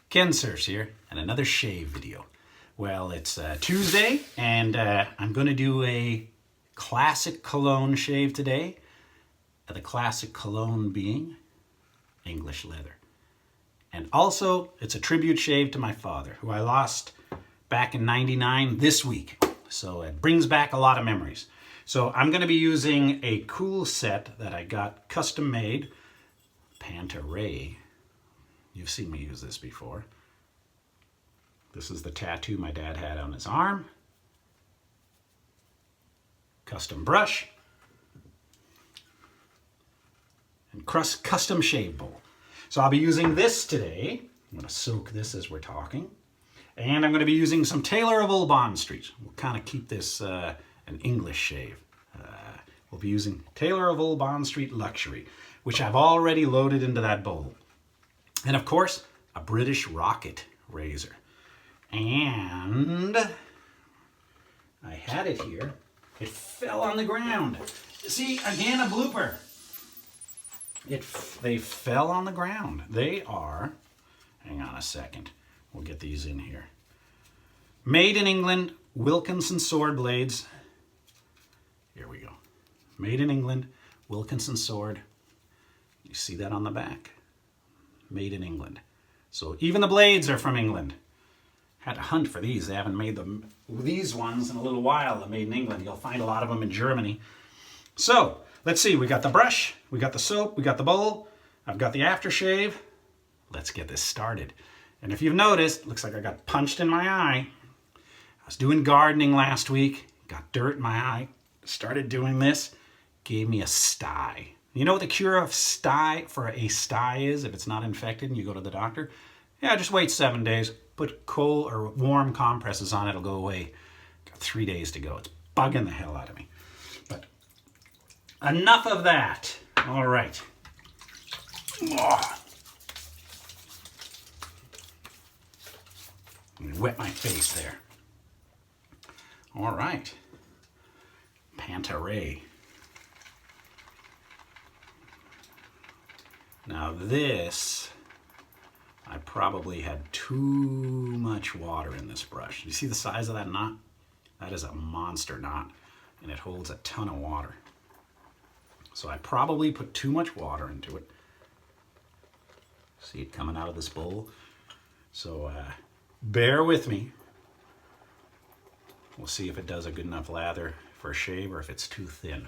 Kensurfs here, and another shave video. Well, it's Tuesday, and I'm going to do a Classic Cologne shave today. The Classic Cologne being English leather. And also, it's a tribute shave to my father, who I lost back in '99 this week. So it brings back a lot of memories. So I'm going to be using a cool set that I got custom made, Panta Rei. You've seen me use this before. This is the tattoo my dad had on his arm. Custom brush. And custom shave bowl. So I'll be using this today. I'm going to soak this as we're talking. And I'm going to be using some Taylor of Old Bond Street. We'll kind of keep this an English shave. We'll be using Taylor of Old Bond Street Luxury, which I've already loaded into that bowl. And of course, a British Rocket razor. And I had it here. It fell on the ground. See, again, a blooper. They fell on the ground. They are, hang on a second, we'll get these in here. Made in England, Wilkinson sword blades. Here we go. Made in England, Wilkinson sword. You see that on the back? Made in England. So even the blades are from England. Had to hunt for these. They haven't made these ones in a little while. They're made in England. You'll find a lot of them in Germany. So let's see. We got the brush. We got the soap. We got the bowl. I've got the aftershave. Let's get this started. And if you've noticed, looks like I got punched in my eye. I was doing gardening last week. Got dirt in my eye. Started doing this. Gave me a sty. You know what the cure of for a sty is if it's not infected and you go to the doctor? Yeah, just wait 7 days. Put cold or warm compresses on it. It'll go away. Got 3 days to go. It's bugging the hell out of me. But enough of that. All right. Oh. I'm gonna wet my face there. All right. Panta Rei. Now this, I probably had too much water in this brush. You see the size of that knot? That is a monster knot, and it holds a ton of water. So I probably put too much water into it. See it coming out of this bowl? So bear with me. We'll see if it does a good enough lather for a shave or if it's too thin.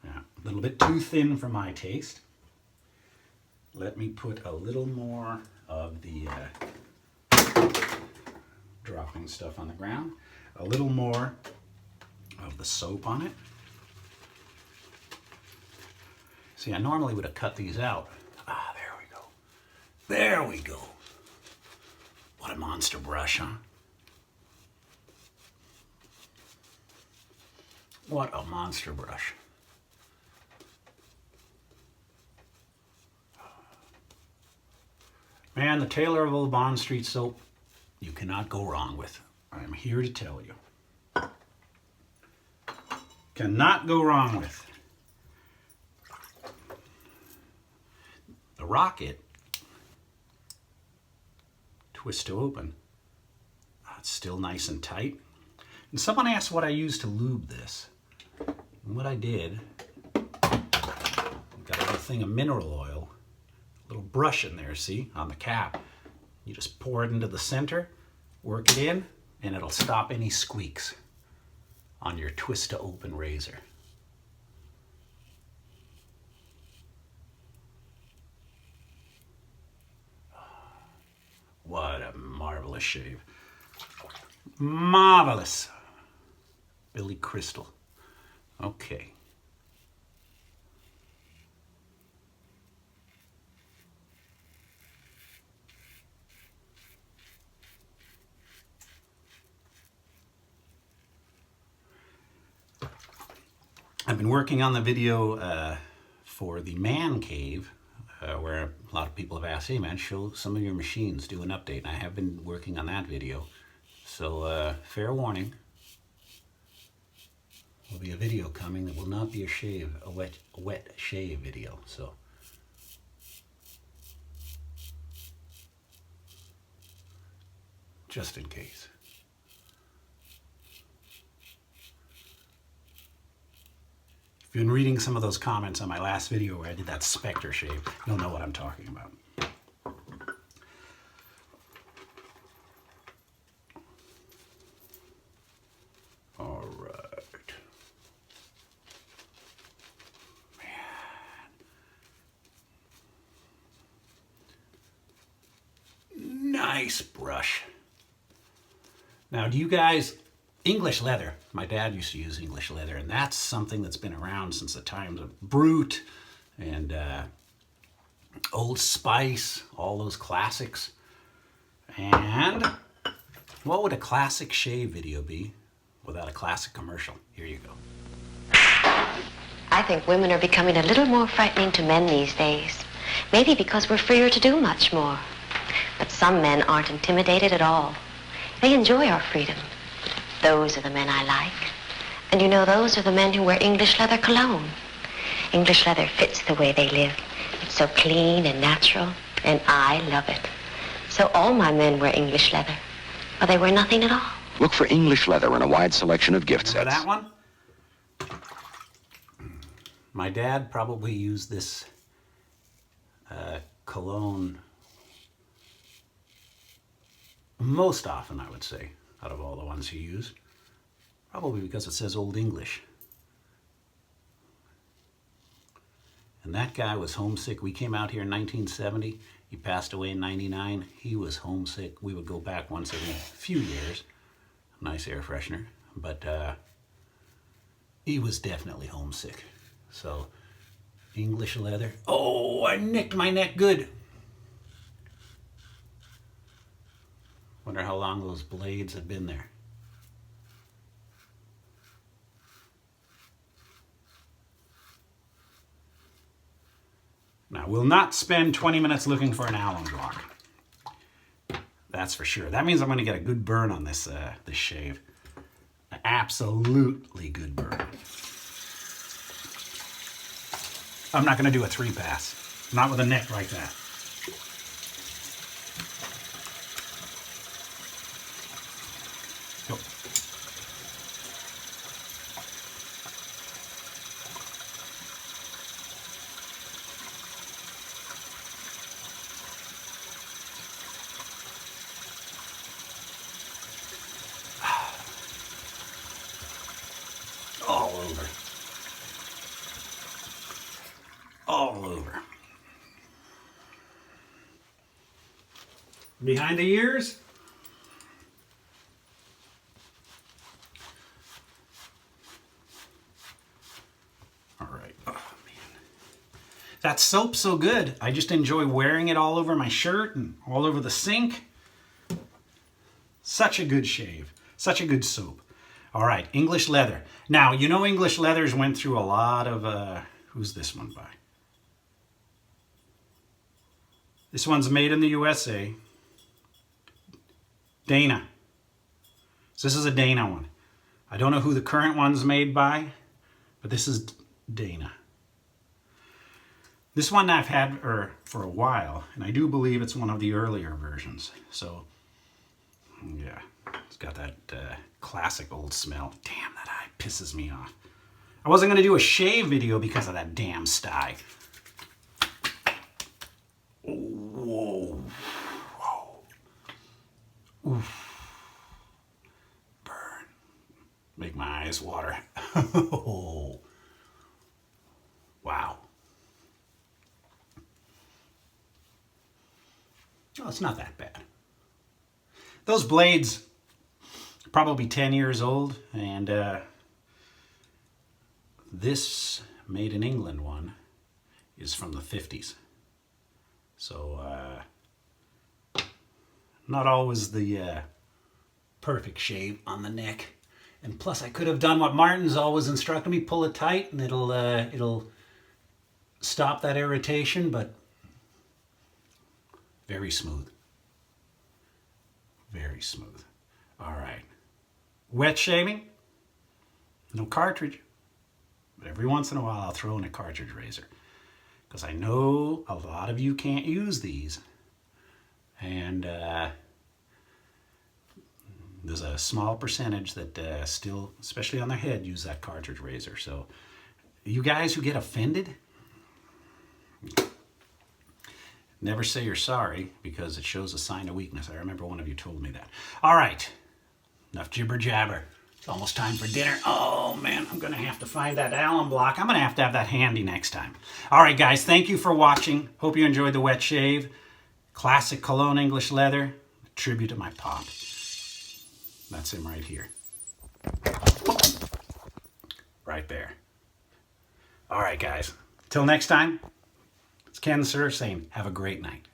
Yeah, a little bit too thin for my taste. Let me put a little more of the dropping stuff on the ground. A little more of the soap on it. See, I normally would have cut these out. Ah, there we go. There we go. What a monster brush, huh? What a monster brush. Man, the Taylor of Old Bond Street soap, you cannot go wrong with. I'm here to tell you. Cannot go wrong with. The Rocket, twist to open. It's still nice and tight. And someone asked what I used to lube this. And what I did, got a little thing of mineral oil. Little brush in there, see, on the cap. You just pour it into the center, work it in, and it'll stop any squeaks on your twist to open razor. What a marvelous shave. Marvelous. Billy Crystal. Okay. I've been working on the video for the man cave, where a lot of people have asked, hey man, show some of your machines, do an update. And I have been working on that video. So fair warning, there'll be a video coming that will not be a wet shave video. So just in case. If you've been reading some of those comments on my last video where I did that Spectre shave, you'll know what I'm talking about. All right. Man. Nice brush. Now, do you guys... English leather. My dad used to use English leather, and that's something that's been around since the times of Brute and Old Spice, all those classics. And what would a classic shave video be without a classic commercial? Here you go. I think women are becoming a little more frightening to men these days. Maybe because we're freer to do much more. But some men aren't intimidated at all. They enjoy our freedom. Those are the men I like. And you know, those are the men who wear English leather cologne. English leather fits the way they live. It's so clean and natural, and I love it. So all my men wear English leather, or they wear nothing at all. Look for English leather in a wide selection of gift Remember sets. that one? My dad probably used this cologne most often, I would say, out of all the ones he used. Probably because it says Old English. And that guy was homesick. We came out here in 1970. He passed away in 99. He was homesick. We would go back once every few years. Nice air freshener. But he was definitely homesick. So, English leather. Oh, I nicked my neck good. Wonder how long those blades have been there. Now, we'll not spend 20 minutes looking for an Allen block. That's for sure. That means I'm going to get a good burn on this this shave. An absolutely good burn. I'm not going to do a 3-pass. Not with a neck like that. Go. All over. All over. Behind the ears. All right. Oh, man. That soap's so good. I just enjoy wearing it all over my shirt and all over the sink. Such a good shave. Such a good soap. All right, English leather. Now, you know English leathers went through a lot of... who's this one by? This one's made in the USA. Dana. So this is a Dana one. I don't know who the current one's made by, but this is Dana. This one I've had for a while, and I do believe it's one of the earlier versions. So, yeah, it's got that classic old smell. Damn, that eye pisses me off. I wasn't going to do a shave video because of that damn sty. Whoa. Whoa. Oof. Burn. Make my eyes water. Oh. Wow. Oh, it's not that bad. Those blades probably 10 years old, and this made in England one is from the 50s. So, not always the perfect shave on the neck. And plus, I could have done what Martin's always instructed me: pull it tight, and it'll stop that irritation. But very smooth, very smooth. All right, wet shaving, no cartridge. But every once in a while, I'll throw in a cartridge razor. Because I know a lot of you can't use these. And There's a small percentage that still, especially on their head, use that cartridge razor. So you guys who get offended, never say you're sorry, because it shows a sign of weakness. I remember one of you told me that. All right, enough jibber jabber. It's almost time for dinner. Oh man, I'm gonna have to find that Allen block. I'm gonna have to have that handy next time. All right guys, thank you for watching. Hope you enjoyed the wet shave. Classic Cologne English leather, a tribute to my pop. That's him right here. Right there. All right guys, till next time, it's Kensurfs saying have a great night.